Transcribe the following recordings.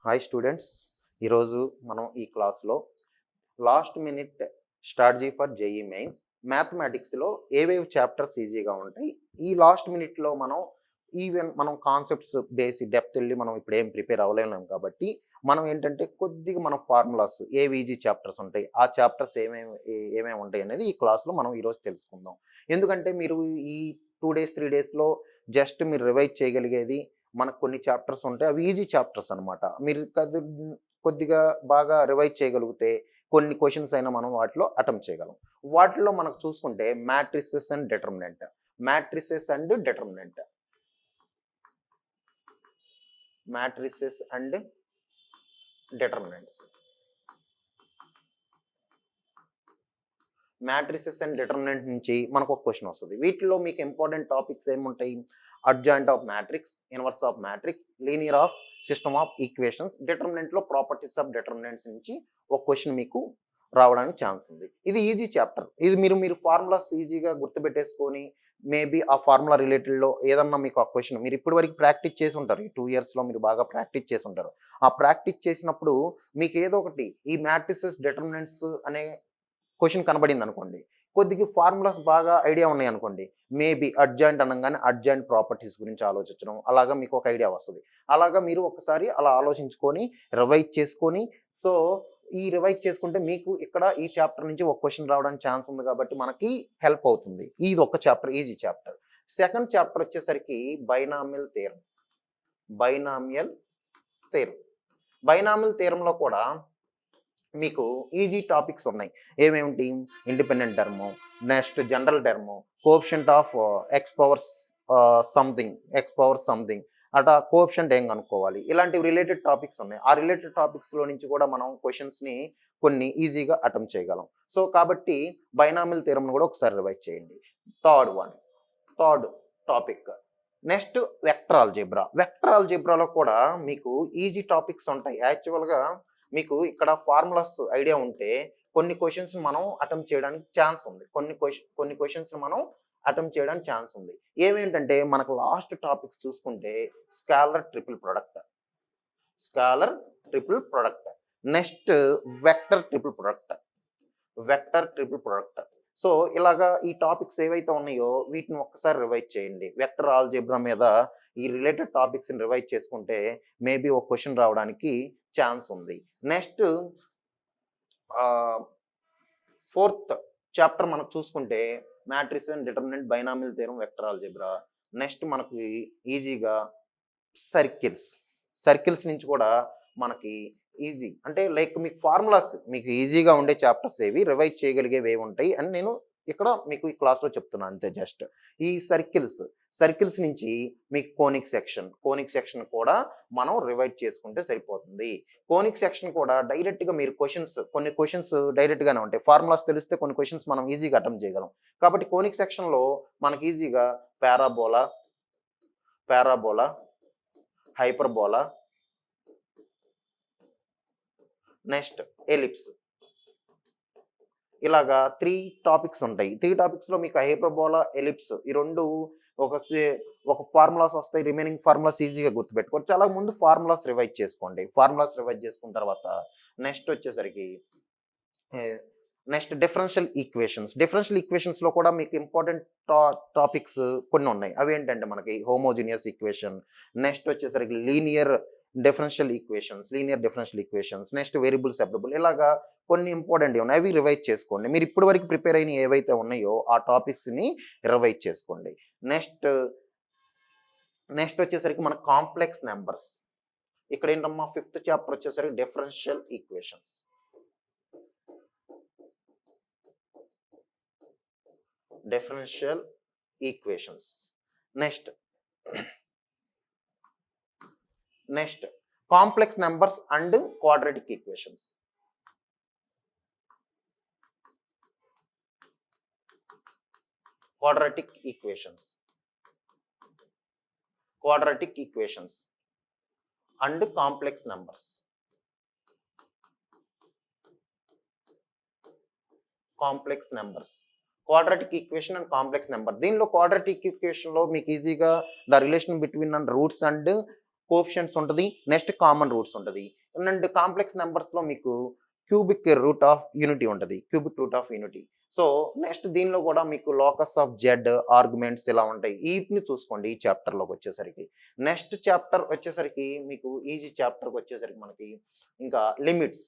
Hi students, ఈరోజు మనం ఈ క్లాస్లో last minute strategy for JEE mains మ్యాథమెటిక్స్లో ఏవేవి చాప్టర్స్ ఈజీగా ఉంటాయి. ఈ లాస్ట్ మినిట్లో మనం కాన్సెప్ట్స్ బేసిక్ డెప్త్ వెళ్ళి మనం ఇప్పుడు ఏం ప్రిపేర్ అవ్వలేము కాబట్టి మనం ఏంటంటే కొద్దిగా మన ఫార్ములాస్ ఏవి ఈజీ చాప్టర్స్ ఉంటాయి, ఆ చాప్టర్స్ ఏమేమి ఉంటాయి అనేది ఈ క్లాస్లో మనం ఈరోజు తెలుసుకుందాం. ఎందుకంటే మీరు ఈ 2 days 3 daysలో జస్ట్ మీరు రివైజ్ చేయగలిగేది మనకు కొన్ని చాప్టర్స్ ఉంటాయి, అవి ఈజీ చాప్టర్స్ అనమాట. మీరు కొద్దిగా బాగా రివైజ్ చేయగలిగితే కొన్ని క్వశ్చన్స్ అయినా మనం వాటిలో అటెంప్ట్ చేయగలం. వాటిలో మనకు చూసుకుంటే matrices and determinant, matrices and determinant, matrices and determinants, matrices and determinant నుంచి మనకు ఒక క్వశ్చన్ వస్తుంది. వీటిలో మీకు ఇంపార్టెంట్ టాపిక్స్ ఏముంటాయి? Adjoint of matrix, inverse of matrix, linear of system of equations, డిటర్మినెంట్లో ప్రాపర్టీస్ ఆఫ్ డిటర్మినెంట్స్ నుంచి ఒక క్వశ్చన్ మీకు రావడానికి ఛాన్స్ ఉంది. ఇది ఈజీ చాప్టర్. ఇది మీరు ఫార్ములాస్ ఈజీగా గుర్తుపెట్టేసుకొని మేబీ ఆ ఫార్ములా రిలేటెడ్లో ఏదన్నా మీకు ఆ క్వశ్చన్ మీరు ఇప్పటి వరకు ప్రాక్టీస్ చేసి ఉంటారు. ఈ 2 yearsలో మీరు బాగా ప్రాక్టీస్ చేసి ఉంటారు. ఆ ప్రాక్టీస్ చేసినప్పుడు మీకు ఏదో ఒకటి ఈ మ్యాట్రిసెస్ డిటర్మినెంట్స్ అనే క్వశ్చన్ కనబడింది అనుకోండి, కొద్దిగా ఫార్ములాస్ బాగా ఐడియా ఉన్నాయి అనుకోండి, మేబీ అడ్జాయింట్ అనగానే అడ్జాయింట్ ప్రాపర్టీస్ గురించి ఆలోచించడం, అలాగా మీకు ఒక ఐడియా వస్తుంది. అలాగా మీరు ఒకసారి అలా ఆలోచించుకొని రివైజ్ చేసుకొని, సో ఈ రివైజ్ చేసుకుంటే మీకు ఇక్కడ ఈ చాప్టర్ నుంచి ఒక క్వశ్చన్ రావడానికి ఛాన్స్ ఉంది కాబట్టి మనకి హెల్ప్ అవుతుంది. ఇది ఒక chapter, easy chapter. Second chapter వచ్చేసరికి binomial theorem. Binomial theorem, binomial థియరంలో కూడా మీకు ఈజీ టాపిక్స్ ఉన్నాయి. ఏమేమిటి? Independent term, next general term, coefficient of x power something అట్లా కోఎఫిషియంట్ ఏం కనుక్కోవాలి, ఇలాంటివి రిలేటెడ్ టాపిక్స్ ఉన్నాయి. ఆ రిలేటెడ్ టాపిక్స్లో నుంచి కూడా మనం క్వశ్చన్స్ని కొన్ని ఈజీగా అటెంప్ట్ చేయగలం. సో కాబట్టి బైనామియల్ థియరంను కూడా ఒకసారి రివైజ్ చేయండి. Third topic next vector algebra. Vector ఆల్జీబ్రాలో కూడా మీకు ఈజీ టాపిక్స్ ఉంటాయి. యాక్చువల్గా మీకు ఇక్కడ ఫార్ములాస్ ఐడియా ఉంటే కొన్ని క్వశ్చన్స్ మనం అటెంప్ట్ చేయడానికి ఛాన్స్ ఉంది. కొన్ని క్వశ్చన్స్ మనం అటెంప్ట్ చేయడానికి ఛాన్స్ ఉంది. ఏమేంటంటే మనకు లాస్ట్ టాపిక్స్ చూసుకుంటే scholar triple product, next vector triple product. So ఇలాగా ఈ టాపిక్స్ ఏవైతే ఉన్నాయో వీటిని ఒక్కసారి రివైజ్ చేయండి. వెక్టర్ ఆల్జీబ్రా మీద ఈ రిలేటెడ్ టాపిక్స్ని రివైజ్ చేసుకుంటే మేబీ ఒక క్వశ్చన్ రావడానికి ఛాన్స్ ఉంది. నెక్స్ట్ ఫోర్త్ చాప్టర్ మనకు చూసుకుంటే matrix and determinant, binomial theorem, vector algebra. Next మనకి ఈజీగా సర్కిల్స్ నుంచి కూడా మనకి ఈజీ అంటే లైక్ మీకు ఫార్ములాస్ మీకు ఈజీగా ఉండే చాప్టర్స్ ఏవి, రివైజ్ చేయగలిగేవి ఏవి ఉంటాయి అని నేను ఇక్కడ మీకు ఈ క్లాస్లో చెప్తున్నాను అంతే. జస్ట్ ఈ సర్కిల్స్ నుంచి మీకు కోనిక్ సెక్షన్ కూడా మనం రివైజ్ చేసుకుంటే సరిపోతుంది. కోనిక్ సెక్షన్ కూడా డైరెక్ట్గా మీరు కొన్ని క్వశ్చన్స్ డైరెక్ట్గానే ఉంటాయి. ఫార్ములాస్ తెలిస్తే కొన్ని క్వశ్చన్స్ మనం ఈజీగా అటెంప్ట్ చేయగలం. కాబట్టి కోనిక్ సెక్షన్లో మనకి ఈజీగా పారాబోలా, హైపర్బోలా, నెక్స్ట్ ఎలిప్స్, ఇలాగా 3 టాపిక్స్ ఉంటాయి. 3 టాపిక్స్లో మీకు హైపర్బోలా, ఎలిప్స్ ఈ రెండు ఒక ఫార్ములాస్ వస్తాయి. రిమైనింగ్ ఫార్ములాస్ ఈజీగా గుర్తుపెట్టుకోవచ్చు. చాలా ముందు ఫార్ములాస్ రివైజ్ చేసుకోండి. ఫార్ములాస్ రివైజ్ చేసుకున్న తర్వాత నెక్స్ట్ వచ్చేసరికి డిఫరెన్షియల్ ఈక్వేషన్స్లో కూడా మీకు ఇంపార్టెంట్ టాపిక్స్ కొన్ని ఉన్నాయి. అవి ఏంటంటే మనకి హోమోజీనియస్ ఈక్వేషన్, నెక్స్ట్ వచ్చేసరికి linear differential equations, next variable separable, ఇలాగా కొన్ని ఇంపార్టెంట్ ఉన్నాయి. అవి రివైజ్ చేసుకోండి. మీరు ఇప్పటి వరకు ప్రిపేర్ అయిన ఏవైతే ఉన్నాయో ఆ టాపిక్స్ని రివైజ్ చేసుకోండి. నెక్స్ట్ వచ్చేసరికి మన కాంప్లెక్స్ నెంబర్స్. ఇక్కడ ఏంటమ్మా 5th చాప్టర్ వచ్చేసరికి differential equations. Next complex numbers and quadratic equations. quadratic equations and complex numbers. Quadratic equation and complex number. దీనిలో క్వాడ్రాటిక్ ఈక్వేషన్లో మీకు ఈజీగా the relation between and roots and coefficients ఉంటుంది, next common roots ఉంటుంది. And complex నెంబర్స్లో మీకు cubic root of unity ఉంటుంది, cubic root of unity. So next దీనిలో కూడా మీకు లోకస్ ఆఫ్ జెడ్ ఆర్గ్యుమెంట్స్ ఇలా ఉంటాయి. వీటిని చూసుకోండి ఈ చాప్టర్లోకి వచ్చేసరికి. నెక్స్ట్ చాప్టర్ వచ్చేసరికి మీకు ఈజీ చాప్టర్కి వచ్చేసరికి మనకి ఇంకా లిమిట్స్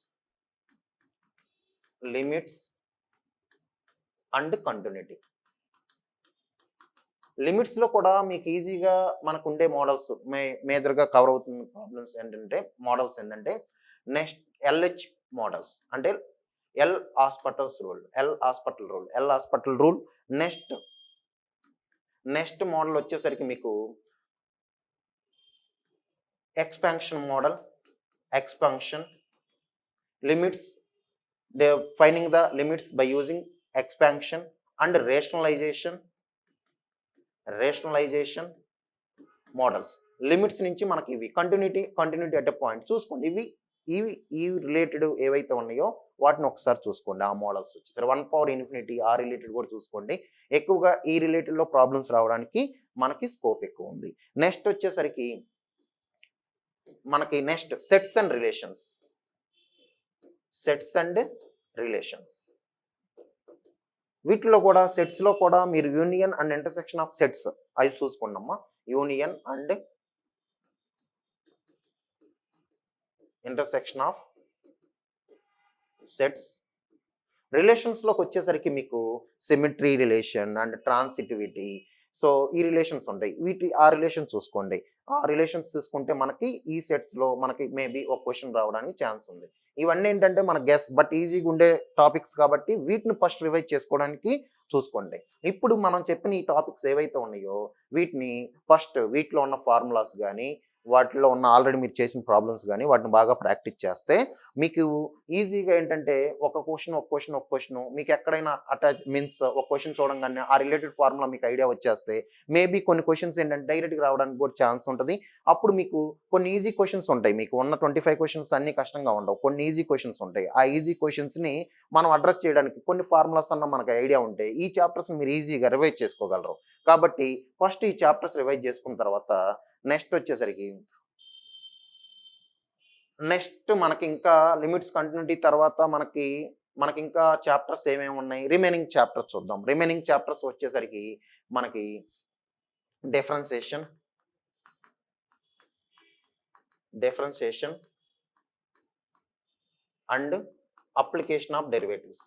అండ్ కంటిన్యూటీ. లిమిట్స్లో కూడా మీకు ఈజీగా మనకు ఉండే మోడల్స్ మేజర్గా కవర్ అవుతున్న ప్రాబ్లమ్స్ ఏంటంటే మోడల్స్ ఏంటంటే నెక్స్ట్ ఎల్హెచ్ మోడల్స్ అంటే L hospital rule. Next model వచ్చేసరికి మీకు expansion model, limits, they finding the limits by using expansion and rationalization models. Limits నుంచి మనకి ఇవి కంటిన్యూటీ అట్ ఎ పాయింట్ చూసుకోండి. ఈ రిలేటెడ్ ఏవైతే ఉన్నాయో వాటిని ఒకసారి చూసుకోండి. ఆ మోడల్స్ వచ్చేసరి 1 power infinity ఆ రిలేటెడ్ కూడా చూసుకోండి. ఎక్కువగా ఈ రిలేటెడ్లో ప్రాబ్లమ్స్ రావడానికి మనకి స్కోప్ ఎక్కువ ఉంది. నెక్స్ట్ వచ్చేసరికి మనకి సెట్స్ అండ్ రిలేషన్స్. వీటిలో కూడా సెట్స్లో కూడా మీరు union and intersection of sets అది చూసుకోండి అమ్మా. Union and intersection of sets. రిలేషన్స్లోకి వచ్చేసరికి మీకు symmetry relation and transitivity. So ఈ రిలేషన్స్ ఉంటాయి, ఆ రిలేషన్ చూసుకోండి. ఆ రిలేషన్స్ తీసుకుంటే మనకి ఈ సెట్స్లో మనకి మేబీ ఒక క్వశ్చన్ రావడానికి ఛాన్స్ ఉంది. ఇవన్నీ ఏంటంటే మన గెస్ బట్ ఈజీగా ఉండే టాపిక్స్ కాబట్టి వీటిని ఫస్ట్ రివైజ్ చేసుకోవడానికి చూసుకోండి. ఇప్పుడు మనం చెప్పిన ఈ టాపిక్స్ ఏవైతే ఉన్నాయో వీటిని ఫస్ట్ వీటిలో ఉన్న ఫార్ములాస్ కానీ వాటిలో ఉన్న ఆల్రెడీ మీరు చేసిన ప్రాబ్లమ్స్ కానీ వాటిని బాగా ప్రాక్టీస్ చేస్తే మీకు ఈజీగా ఏంటంటే ఒక క్వశ్చన్ మీకు ఎక్కడైనా అటాచ్ మీన్స్ ఒక క్వశ్చన్ చూడంగానే ఆ రిలేటెడ్ ఫార్ములా మీకు ఐడియా వచ్చేస్తే మేబీ కొన్ని క్వశ్చన్స్ ఏంటంటే డైరెక్ట్గా రావడానికి కూడా ఛాన్స్ ఉంటుంది. అప్పుడు మీకు కొన్ని ఈజీ క్వశ్చన్స్ ఉంటాయి, మీకు ఉన్న 25 క్వశ్చన్స్ అన్ని కష్టంగా ఉండవు, కొన్ని ఈజీ క్వశ్చన్స్ ఉంటాయి. ఆ ఈజీ క్వశ్చన్స్ని మనం అడ్రస్ చేయడానికి కొన్ని ఫార్ములాస్ అన్న మనకు ఐడియా ఉంటే ఈ చాప్టర్స్ మీరు ఈజీగా రివైజ్ చేసుకోగలరు. కాబట్టి ఫస్ట్ ఈ చాప్టర్స్ రివైజ్ చేసుకున్న తర్వాత నెక్స్ట్ వచ్చేసరికి మనకి ఇంకా లిమిట్స్ కంటిన్యూటీ తర్వాత మనకి ఇంకా చాప్టర్స్ ఏమేమి ఉన్నాయి, రిమైనింగ్ చాప్టర్స్ చూద్దాం. రిమైనింగ్ చాప్టర్స్ వచ్చేసరికి మనకి differentiation and application of derivatives.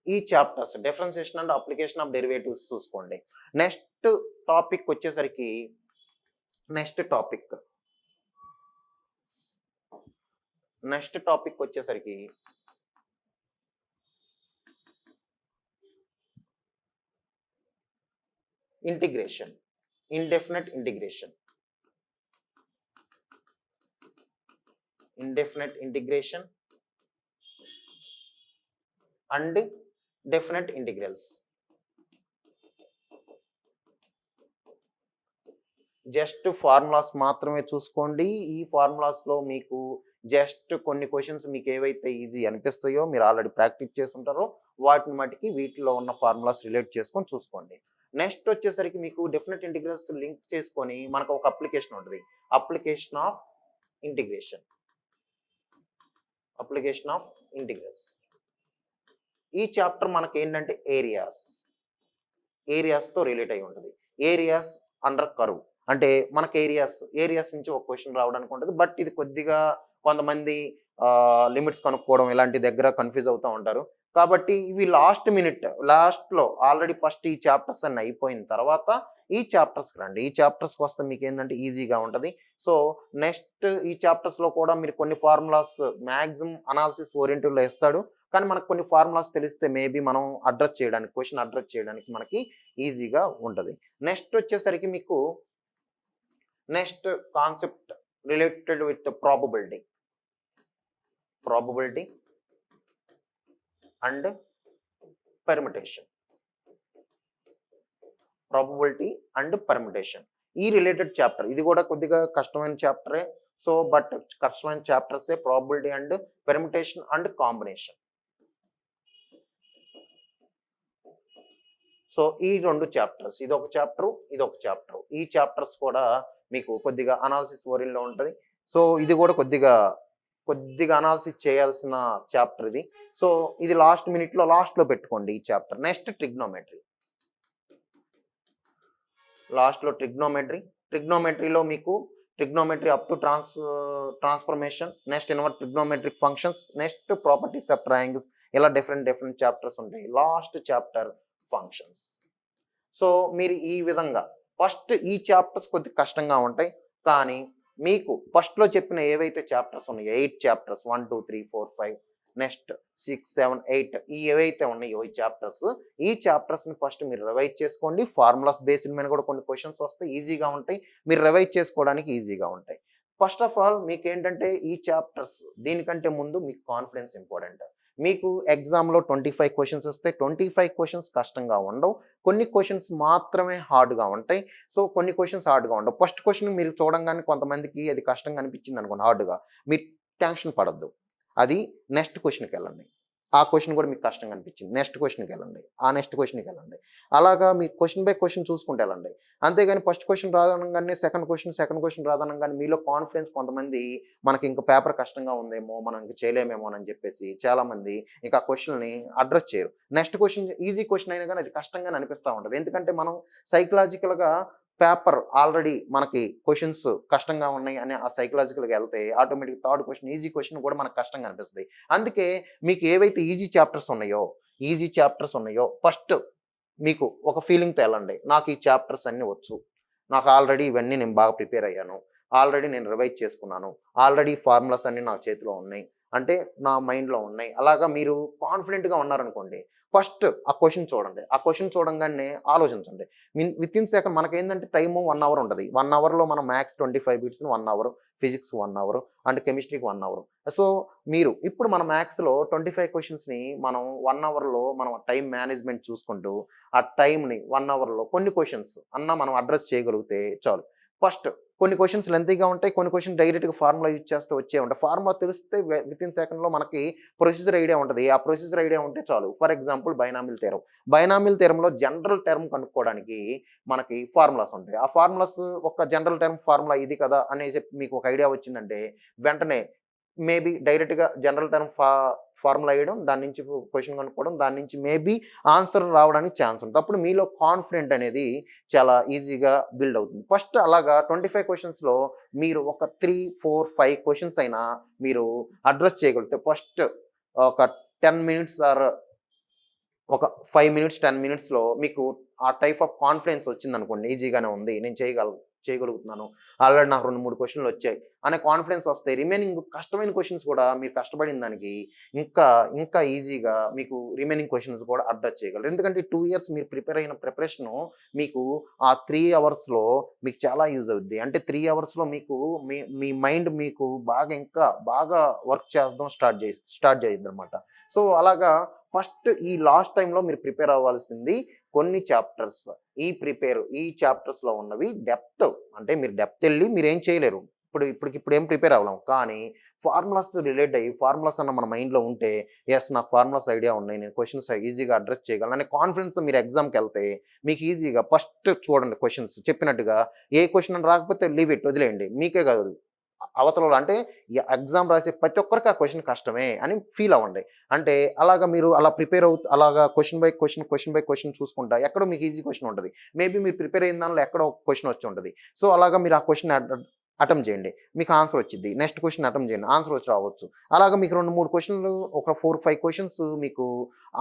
ఈ chapters differentiation and application of derivatives చూసుకోండి. నెక్స్ట్ టాపిక్ వచ్చేసరికి integration, indefinite integration and definite integrals. Just formulas మాత్రమే చూసుకోండి. ఈ ఫార్ములాస్లో మీకు జస్ట్ కొన్ని క్వశ్చన్స్ మీకు ఏవైతే ఈజీ అనిపిస్తాయో మీరు ఆల్రెడీ ప్రాక్టీస్ చేసి ఉంటారో వాటిని మటుకి వీటిలో ఉన్న ఫార్ములాస్ రిలేట్ చేసుకొని చూసుకోండి. నెక్స్ట్ వచ్చేసరికి మీకు డెఫినెట్ ఇంటిగ్రల్స్ లింక్ చేసుకొని మనకు ఒక అప్లికేషన్ ఉంటుంది, అప్లికేషన్ ఆఫ్ ఇంటిగ్రల్స్. ఈ చాప్టర్ మనకి ఏంటంటే ఏరియాస్తో రిలేట్ అయి ఉంటుంది. ఏరియాస్ అండర్ కర్వ్ అంటే మనకి ఏరియాస్ నుంచి ఒక క్వశ్చన్ రావడానికి ఉంటుంది. బట్ ఇది కొద్దిగా కొంతమంది లిమిట్స్ కనుక్కోవడం ఇలాంటి దగ్గర కన్ఫ్యూజ్ అవుతూ ఉంటారు. కాబట్టి ఇవి లాస్ట్లో ఆల్రెడీ ఫస్ట్ ఈ చాప్టర్స్ అన్ని అయిపోయిన తర్వాత ఈ చాప్టర్స్కి రండి. ఈ చాప్టర్స్కి వస్తే మీకు ఏంటంటే ఈజీగా ఉంటుంది. సో నెక్స్ట్ ఈ చాప్టర్స్లో కూడా మీరు కొన్ని ఫార్ములాస్ మ్యాక్సిమం అనాలిసిస్ ఓరియంటెడ్లో ఇస్తాడు, కానీ మనకు కొన్ని ఫార్ములాస్ తెలిస్తే మేబీ మనం క్వశ్చన్ అడ్రస్ చేయడానికి మనకి ఈజీగా ఉంటుంది. నెక్స్ట్ వచ్చేసరికి మీకు next concept related with probability and permutation. ఈ రిలేటెడ్ చాప్టర్ ఇది కూడా కొద్దిగా కష్టమైన చాప్టరే. సో బట్ కష్టమైన చాప్టర్సే probability and permutation and combination. So ఈ 2 చాప్టర్స్, ఇదొక చాప్టర్, ఇదొక చాప్టర్. ఈ చాప్టర్స్ కూడా మీకు కొద్దిగా అనాలిసిస్ ఓరియెంట్‌లో ఉంటది. సో ఇది కూడా కొద్దిగా అనాలిసిస్ చేయాల్సిన చాప్టర్ ఇది. సో ఇది లాస్ట్‌లో పెట్టుకోండి ఈ చాప్టర్. Next trigonometry. లాస్ట్‌లో ట్రిగ్నోమెట్రీలో మీకు trigonometry up to transformation, next invert trigonometric functions, next properties of triangles, ఇలా డిఫరెంట్ చాప్టర్స్ ఉంటాయి. Last chapter functions. సో మీరు ఈ విధంగా ఫస్ట్ ఈ చాప్టర్స్ కొద్దిగా కష్టంగా ఉంటాయి, కానీ మీకు ఫస్ట్లో చెప్పిన ఏవైతే చాప్టర్స్ ఉన్నాయో 8 చాప్టర్స్ 1 2 3 4 5 నెక్స్ట్ 6 7 8 ఈ ఏవైతే ఉన్నాయో ఈ చాప్టర్స్ని ఫస్ట్ మీరు రివైజ్ చేసుకోండి. ఫార్ములాస్ బేస్డ్ మీద కూడా కొన్ని క్వశ్చన్స్ వస్తాయి, ఈజీగా ఉంటాయి, మీరు రివైజ్ చేసుకోవడానికి ఈజీగా ఉంటాయి. ఫస్ట్ ఆఫ్ ఆల్ మీకు ఏంటంటే ఈ చాప్టర్స్ దీనికంటే ముందు మీకు కాన్ఫిడెన్స్ ఇంపార్టెంట్. మీకు ఎగ్జామ్లో 25 క్వశ్చన్స్ వస్తే 25 క్వశ్చన్స్ కష్టంగా ఉండవు, కొన్ని క్వశ్చన్స్ మాత్రమే హార్డ్గా ఉంటాయి. సో కొన్ని క్వశ్చన్స్ హార్డ్గా ఉండవు. ఫస్ట్ క్వశ్చన్ మీరు చూడంగానే కొంతమందికి అది కష్టంగా అనిపించింది అనుకోండి హార్డ్గా, మీరు టెన్షన్ పడద్దు, అది నెక్స్ట్ క్వశ్చన్కి వెళ్ళండి. ఆ క్వశ్చన్ కూడా మీకు కష్టంగా అనిపించింది, నెక్స్ట్ క్వశ్చన్కి వెళ్ళండి, ఆ నెక్స్ట్ క్వశ్చన్కి వెళ్ళండి. అలాగా మీరు క్వశ్చన్ బై క్వశ్చన్ చూసుకుంటూ వెళ్ళండి. అంతేగాని ఫస్ట్ క్వశ్చన్ రాదనగానే సెకండ్ క్వశ్చన్ రాదనగానే మీలో కాన్ఫిడెన్స్ కొంతమంది మనకి ఇంకా పేపర్ కష్టంగా ఉందేమో, మనం ఇంక చేయలేమేమో అని చెప్పేసి చాలామంది ఇంకా ఆ క్వశ్చన్ని అడ్రస్ చేయరు. నెక్స్ట్ క్వశ్చన్ ఈజీ క్వశ్చన్ అయినా కానీ అది కష్టంగానే అనిపిస్తూ ఉంటుంది. ఎందుకంటే మనం సైకలాజికల్గా పేపర్ ఆల్రెడీ మనకి క్వశ్చన్స్ కష్టంగా ఉన్నాయి అని ఆ సైకలాజికల్గా వెళ్తే automatic third question easy question కూడా మనకు కష్టంగా అనిపిస్తుంది. అందుకే మీకు ఏవైతే ఈజీ చాప్టర్స్ ఉన్నాయో ఫస్ట్ మీకు ఒక ఫీలింగ్తో వెళ్ళండి, నాకు ఈ చాప్టర్స్ అన్నీ వచ్చు, నాకు ఆల్రెడీ ఇవన్నీ నేను బాగా ప్రిపేర్ అయ్యాను, ఆల్రెడీ నేను రివైజ్ చేసుకున్నాను, ఆల్రెడీ ఫార్ములాస్ అన్నీ నా చేతిలో ఉన్నాయి, అంటే నా మైండ్లో ఉన్నాయి. అలాగా మీరు కాన్ఫిడెంట్గా ఉన్నారనుకోండి, ఫస్ట్ ఆ క్వశ్చన్ చూడండి, ఆ క్వశ్చన్ చూడంగానే ఆలోచించండి. విత్ ఇన్ సెకండ్ మనకేంటంటే టైము 1 అవర్ ఉంటుంది. 1 అవర్లో మనం maths 25 bits 1 hour, physics 1 hour and కెమిస్ట్రీకి 1 అవర్. సో మీరు ఇప్పుడు మన మ్యాథ్స్లో 25 క్వశ్చన్స్ని మనం 1 అవర్లో మనం టైం మేనేజ్మెంట్ చూసుకుంటూ ఆ టైంని 1 అవర్లో కొన్ని క్వశ్చన్స్ మనం అడ్రస్ చేయగలిగితే చాలు. ఫస్ట్ కొన్ని క్వశ్చన్స్ లెంతీగా ఉంటాయి, కొన్ని క్వశ్చన్ డైరెక్ట్గా ఫార్ములా యూజ్ చేస్తే వచ్చే ఉంటాయి. ఫార్ములా తెలిస్తే విత్ ఇన్ సెకండ్లో మనకి ప్రొసీజర్ ఐడియా ఉంటుంది. ఆ ప్రొసీజర్ ఐడియా ఉంటే చాలు. ఫర్ ఎగ్జాంపుల్ బైనామిల్ థియరంలో జనరల్ టర్మ్ కనుక్కోవడానికి మనకి ఫార్ములాస్ ఉంటాయి. ఆ ఫార్ములాస్ ఒక జనరల్ టర్మ్ ఫార్ములా ఇది కదా అనేసి మీకు ఒక ఐడియా వచ్చిందంటే వెంటనే మేబీ డైరెక్ట్గా జనరల్ టర్మ్ ఫార్ములా వేయడం, దాని నుంచి క్వశ్చన్ కనుక్కోవడం, దాని నుంచి మేబీ ఆన్సర్ రావడానికి ఛాన్స్ ఉంటుంది. అప్పుడు మీలో కాన్ఫిడెంట్ అనేది చాలా ఈజీగా బిల్డ్ అవుతుంది. ఫస్ట్ అలాగా 25 క్వశ్చన్స్లో మీరు ఒక 3 4 5 క్వశ్చన్స్ అయినా మీరు అడ్రస్ చేయగలిగితే ఫస్ట్ ఒక 10 మినిట్స్ ఆర్ ఒక 5 మినిట్స్ 10 మినిట్స్లో మీకు ఆ టైప్ ఆఫ్ కాన్ఫిడెన్స్ వచ్చిందనుకోండి, ఈజీగానే ఉంది, నేను చేయగలుగుతున్నాను, ఆల్రెడీ నాకు 2 3 క్వశ్చన్లు వచ్చాయి అనే కాన్ఫిడెన్స్ వస్తే రిమైనింగ్ కష్టమైన క్వశ్చన్స్ కూడా మీరు కష్టపడిన దానికి ఇంకా ఈజీగా మీకు రిమైనింగ్ క్వశ్చన్స్ కూడా అడ్రస్ చేయగలరు. ఎందుకంటే 2 ఇయర్స్ మీరు ప్రిపేర్ అయిన ప్రిపరేషను మీకు ఆ 3 అవర్స్లో మీకు చాలా యూజ్ అవుద్ది. అంటే 3 అవర్స్లో మీకు మీ మైండ్ మీకు ఇంకా బాగా వర్క్ చేద్దాం స్టార్ట్ చేయిద్ది అనమాట. సో అలాగా ఫస్ట్ ఈ లాస్ట్ టైంలో మీరు ప్రిపేర్ అవ్వాల్సింది కొన్ని చాప్టర్స్. ఈ చాప్టర్స్లో ఉన్నవి డెప్త్, అంటే మీరు డెప్త్ వెళ్ళి మీరు ఏం చేయలేరు, ఇప్పుడు ఏం ప్రిపేర్ అవ్వలేం, కానీ ఫార్ములాస్ రిలేట్ అయ్యి ఫార్ములాస్ అన్న మన మైండ్లో ఉంటే ఎస్ నాకు ఫార్ములాస్ ఐడియా ఉన్నాయి, నేను క్వశ్చన్స్ ఈజీగా అడ్రస్ చేయగలను అనే కాన్ఫిడెన్స్ మీరు ఎగ్జామ్కి వెళ్తే మీకు ఈజీగా ఫస్ట్ చూడండి క్వశ్చన్స్ చెప్పినట్టుగా ఏ క్వశ్చన్ రాకపోతే లీవ్ ఇట్, వదిలేయండి. మీకే కాదు అవతల అంటే ఎగ్జామ్ రాసే ప్రతి ఒక్కరికి ఆ క్వశ్చన్ కష్టమే అని ఫీల్ అవ్వండి. అంటే అలాగా మీరు అలా ప్రిపేర్ అలాగా క్వశ్చన్ బై క్వశ్చన్ చూసుకుంటా ఎక్కడో మీకు ఈజీ క్వశ్చన్ ఉంటుంది, మేబీ మీరు ప్రిపేర్ అయిన దానిలో ఎక్కడో ఒక క్వశ్చన్ వచ్చి ఉంటుంది. సో అలాగా మీరు ఆ క్వశ్చన్ అటెంప్ట్ చేయండి, మీకు ఆన్సర్ వచ్చింది. నెక్స్ట్ క్వశ్చన్ అటెంప్ట్ చేయండి, ఆన్సర్ వచ్చి రావచ్చు. అలాగా మీకు 2 3 క్వశ్చన్లు ఒక 4 5 క్వశ్చన్స్ మీకు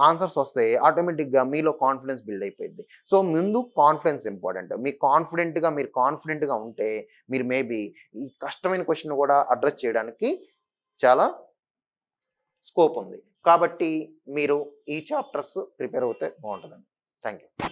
ఆన్సర్స్ వస్తే ఆటోమేటిక్గా మీలో కాన్ఫిడెన్స్ బిల్డ్ అయిపోయింది. సో ముందు కాన్ఫిడెన్స్ ఇంపార్టెంట్. మీరు కాన్ఫిడెంట్గా ఉంటే మీరు మేబీ ఈ కష్టమైన క్వశ్చన్ కూడా అడ్రస్ చేయడానికి చాలా స్కోప్ ఉంది. కాబట్టి మీరు ఈ చాప్టర్స్ ప్రిపేర్ అవుతే బాగుంటుందండి. Thank you.